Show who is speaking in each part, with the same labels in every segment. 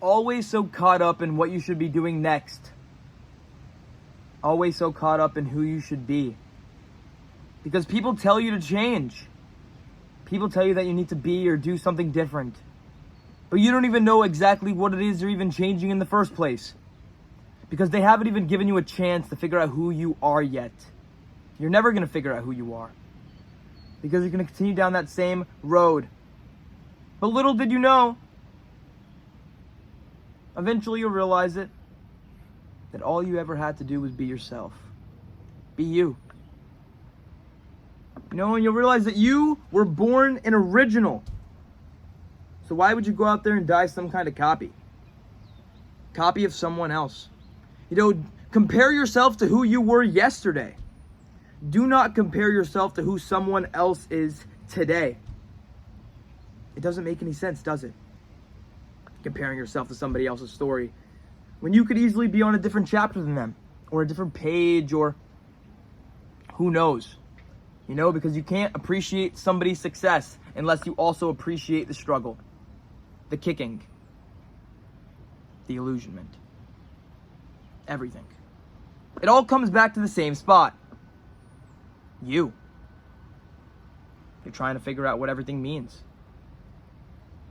Speaker 1: Always so caught up in what you should be doing next. Always so caught up in who you should be. Because people tell you to change. People tell you that you need to be or do something different. But you don't even know exactly what it is you're even changing in the first place. Because they haven't even given you a chance to figure out who you are yet. You're never going to figure out who you are. Because you're going to continue down that same road. But little did you know, eventually you'll realize it, that all you ever had to do was be yourself. Be you. And you'll realize that you were born an original. So why would you go out there and die some kind of copy? Copy of someone else. Compare yourself to who you were yesterday. Do not compare yourself to who someone else is today. It doesn't make any sense, does it? Comparing yourself to somebody else's story when you could easily be on a different chapter than them, or a different page, or who knows? Because you can't appreciate somebody's success unless you also appreciate the struggle, the kicking, the illusionment, everything. It all comes back to the same spot. You. You're trying to figure out what everything means.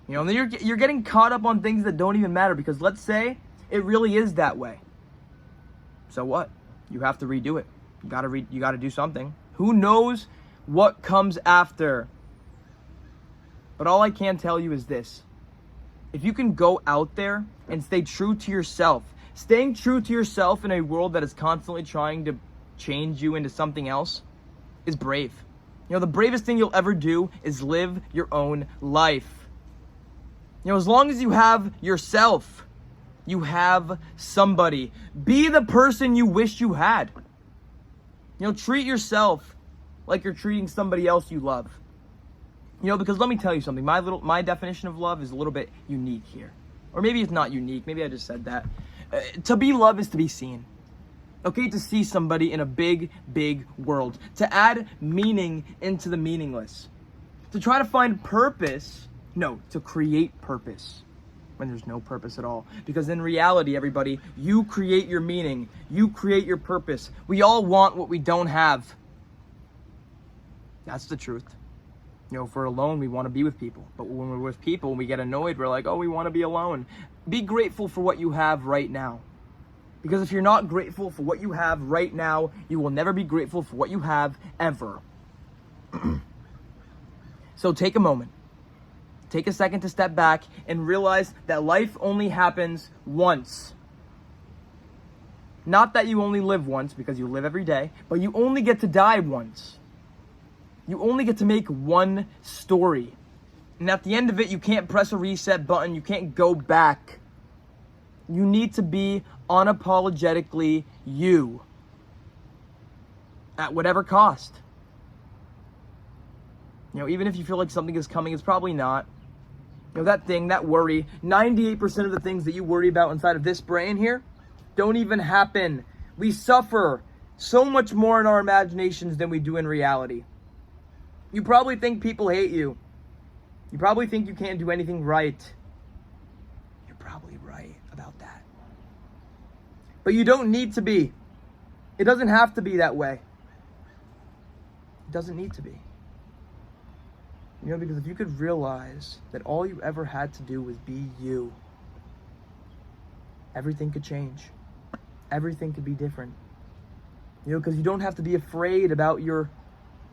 Speaker 1: And then you're getting caught up on things that don't even matter, because let's say it really is that way. So what? You have to redo it. You gotta do something. Who knows what comes after? But all I can tell you is this. If you can go out there and stay true to yourself, staying true to yourself in a world that is constantly trying to change you into something else is brave. The bravest thing you'll ever do is live your own life. As long as you have yourself, you have somebody. Be the person you wish you had. Treat yourself like you're treating somebody else you love. Because let me tell you something. My definition of love is a little bit unique here. Or maybe it's not unique. Maybe I just said that. To be loved is to be seen. Okay, to see somebody in a big, big world. To add meaning into the meaningless. To try to find purpose. No, to create purpose when there's no purpose at all. Because in reality, everybody, you create your meaning. You create your purpose. We all want what we don't have. That's the truth. If we're alone, we want to be with people. But when we're with people, we get annoyed. We're like, oh, we want to be alone. Be grateful for what you have right now. Because if you're not grateful for what you have right now, you will never be grateful for what you have ever. So take a moment. Take a second to step back and realize that life only happens once. Not that you only live once, because you live every day, but you only get to die once. You only get to make one story. And at the end of it, you can't press a reset button. You can't go back. You need to be unapologetically you. At whatever cost. Even if you feel like something is coming, it's probably not. That thing, that worry, 98% of the things that you worry about inside of this brain here don't even happen. We suffer so much more in our imaginations than we do in reality. You probably think people hate you. You probably think you can't do anything right. You're probably right about that. But you don't need to be. It doesn't have to be that way. It doesn't need to be. Because if you could realize that all you ever had to do was be you, everything could change. Everything could be different. Because you don't have to be afraid about your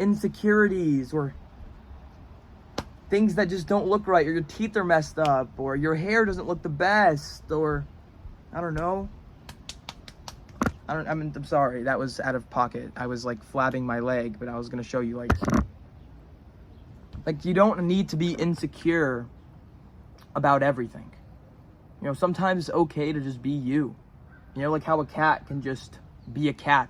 Speaker 1: insecurities or things that just don't look right, or your teeth are messed up, or your hair doesn't look the best, or I don't know. I'm sorry, that was out of pocket. I was like flabbing my leg, but I was going to show you like you don't need to be insecure about everything. Sometimes it's okay to just be you. Like how a cat can just be a cat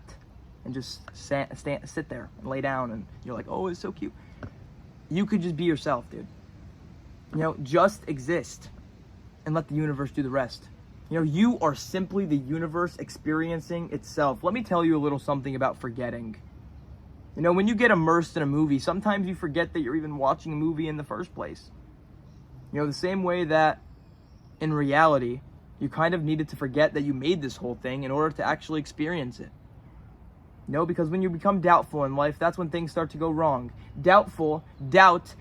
Speaker 1: and just sit there and lay down, and you're like, oh, it's so cute. You could just be yourself, dude. Just exist and let the universe do the rest. You are simply the universe experiencing itself. Let me tell you a little something about forgetting. When you get immersed in a movie, sometimes you forget that you're even watching a movie in the first place. The same way that in reality, you kind of needed to forget that you made this whole thing in order to actually experience it. No, because when you become doubtful in life, that's when things start to go wrong. Doubt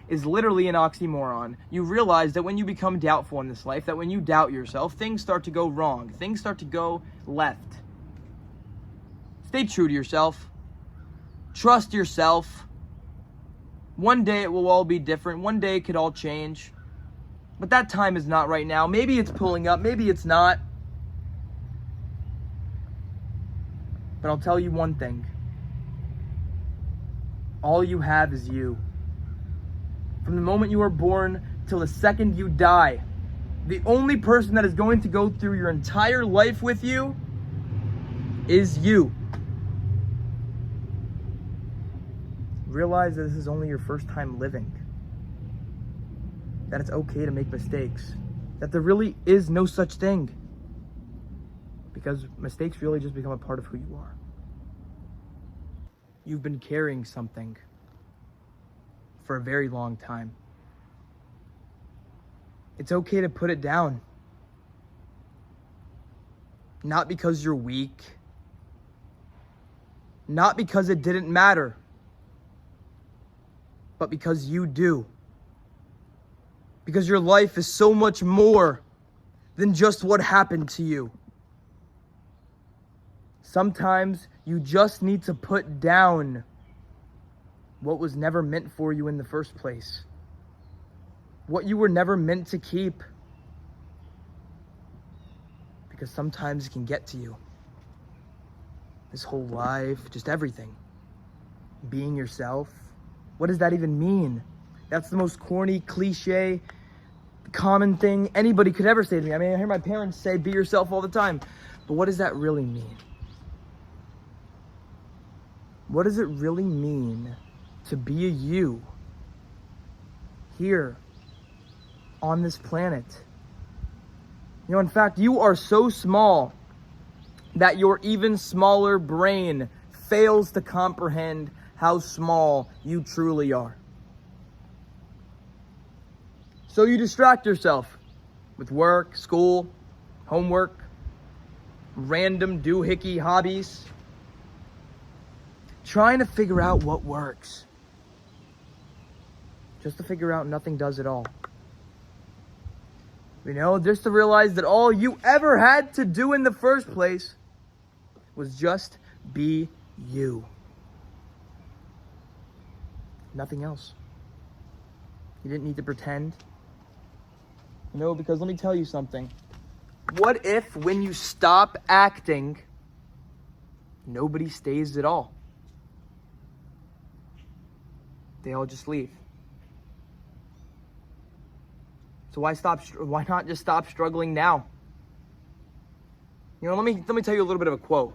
Speaker 1: is literally an oxymoron. You realize that when you become doubtful in this life, that when you doubt yourself, things start to go wrong. Things start to go left. Stay true to yourself. Trust yourself. One day it will all be different. One day it could all change. But that time is not right now. Maybe it's pulling up. Maybe it's not. But I'll tell you one thing. All you have is you. From the moment you are born till the second you die, the only person that is going to go through your entire life with you is you. Realize that this is only your first time living. That it's okay to make mistakes. That there really is no such thing. Because mistakes really just become a part of who you are. You've been carrying something for a very long time. It's okay to put it down. Not because you're weak. Not because it didn't matter. But because you do. Because your life is so much more than just what happened to you. Sometimes you just need to put down what was never meant for you in the first place. What you were never meant to keep. Because sometimes it can get to you. This whole life, just everything. Being yourself. What does that even mean? That's the most corny, cliche, common thing anybody could ever say to me. I mean, I hear my parents say, be yourself all the time. But what does that really mean? What does it really mean to be a you here on this planet? You know, in fact, you are so small that your even smaller brain fails to comprehend how small you truly are. So you distract yourself with work, school, homework, random doohickey hobbies, trying to figure out what works. Just to figure out nothing does at all. You know, just to realize that all you ever had to do in the first place was just be you. Nothing else. You didn't need to pretend. No, because let me tell you something. What if when you stop acting, nobody stays at all? They all just leave. So why not just stop struggling now? You know, let me tell you a little bit of a quote.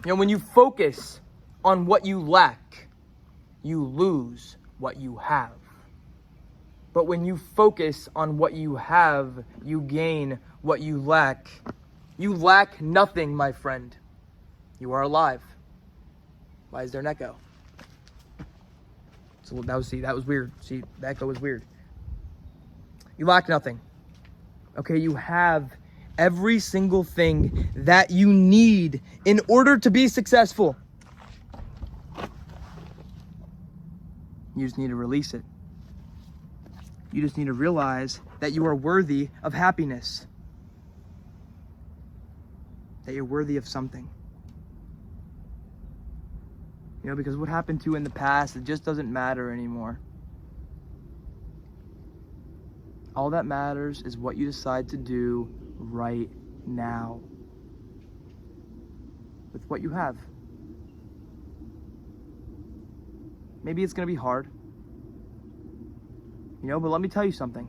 Speaker 1: You know, when you focus on what you lack, you lose what you have. But when you focus on what you have, you gain what you lack. You lack nothing, my friend. You are alive. Why is there an echo? So that was weird. See, the echo was weird. You lack nothing. Okay, you have every single thing that you need in order to be successful. You just need to release it. You just need to realize that you are worthy of happiness. That you're worthy of something. You know, because what happened to you in the past, it just doesn't matter anymore. All that matters is what you decide to do right now. With what you have. Maybe it's going to be hard. You know, but let me tell you something.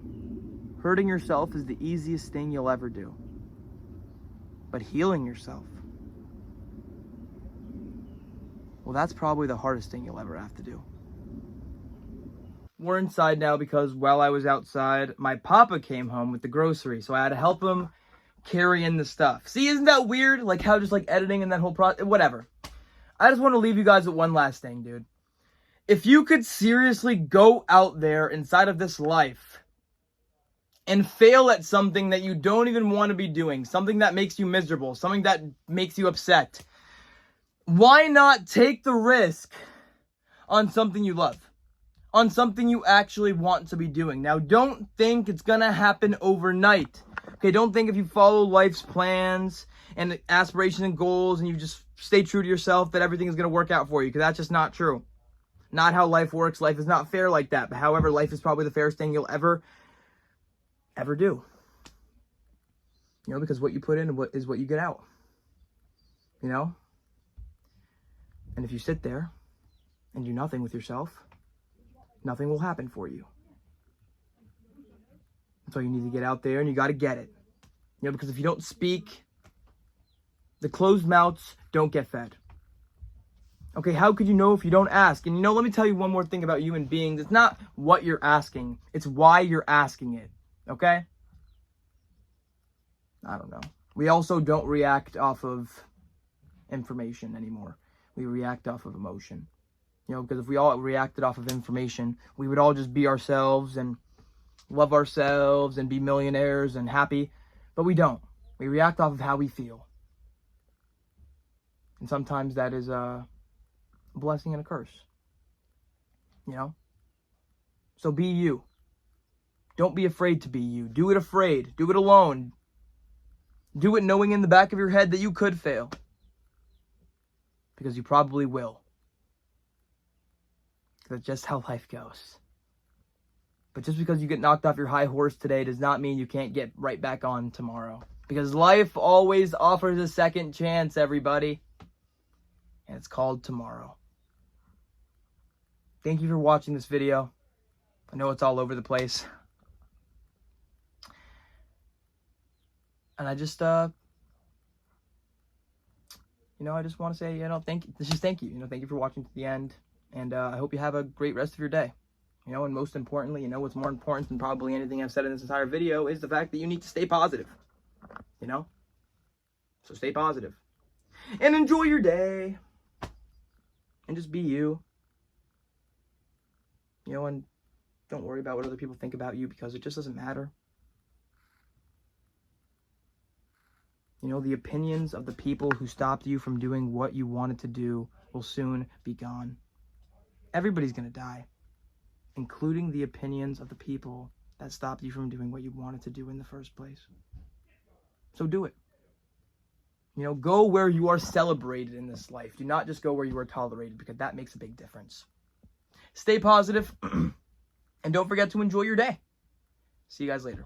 Speaker 1: Hurting yourself is the easiest thing you'll ever do. But healing yourself, well, that's probably the hardest thing you'll ever have to do. We're inside now because while I was outside, my papa came home with the groceries. So I had to help him carry in the stuff. See, isn't that weird? Like how just like editing and that whole process, whatever. I just want to leave you guys with one last thing, dude. If you could seriously go out there inside of this life and fail at something that you don't even want to be doing, something that makes you miserable, something that makes you upset, why not take the risk on something you love, on something you actually want to be doing? Now, don't think it's gonna happen overnight. Okay, don't think if you follow life's plans and aspirations and goals and you just stay true to yourself that everything is gonna work out for you, because that's just not true. Not how life works. Life is not fair like that. But however, life is probably the fairest thing you'll ever do. You know, because what you put in is what you get out. You know? And if you sit there and do nothing with yourself, nothing will happen for you. So you need to get out there and you got to get it. You know, because if you don't speak, the closed mouths don't get fed. Okay, how could you know if you don't ask? And you know, let me tell you one more thing about human beings. It's not what you're asking. It's why you're asking it. Okay? I don't know. We also don't react off of information anymore. We react off of emotion. You know, because if we all reacted off of information, we would all just be ourselves and love ourselves and be millionaires and happy. But we don't. We react off of how we feel. And sometimes that is a blessing and a curse. You know? So be you. Don't be afraid to be you. Do it afraid. Do it alone. Do it knowing in the back of your head that you could fail. Because you probably will. That's just how life goes. But just because you get knocked off your high horse today does not mean you can't get right back on tomorrow. Because life always offers a second chance, everybody. And it's called tomorrow. Thank you for watching this video. I know it's all over the place. And I just, I just want to say, thank you. Thank you. Thank you for watching to the end. And I hope you have a great rest of your day. And most importantly, what's more important than probably anything I've said in this entire video is the fact that you need to stay positive. So stay positive. And enjoy your day. And just be you. And don't worry about what other people think about you, because it just doesn't matter. The opinions of the people who stopped you from doing what you wanted to do will soon be gone. Everybody's going to die, including the opinions of the people that stopped you from doing what you wanted to do in the first place. So do it. Go where you are celebrated in this life. Do not just go where you are tolerated, because that makes a big difference. Stay positive, and don't forget to enjoy your day. See you guys later.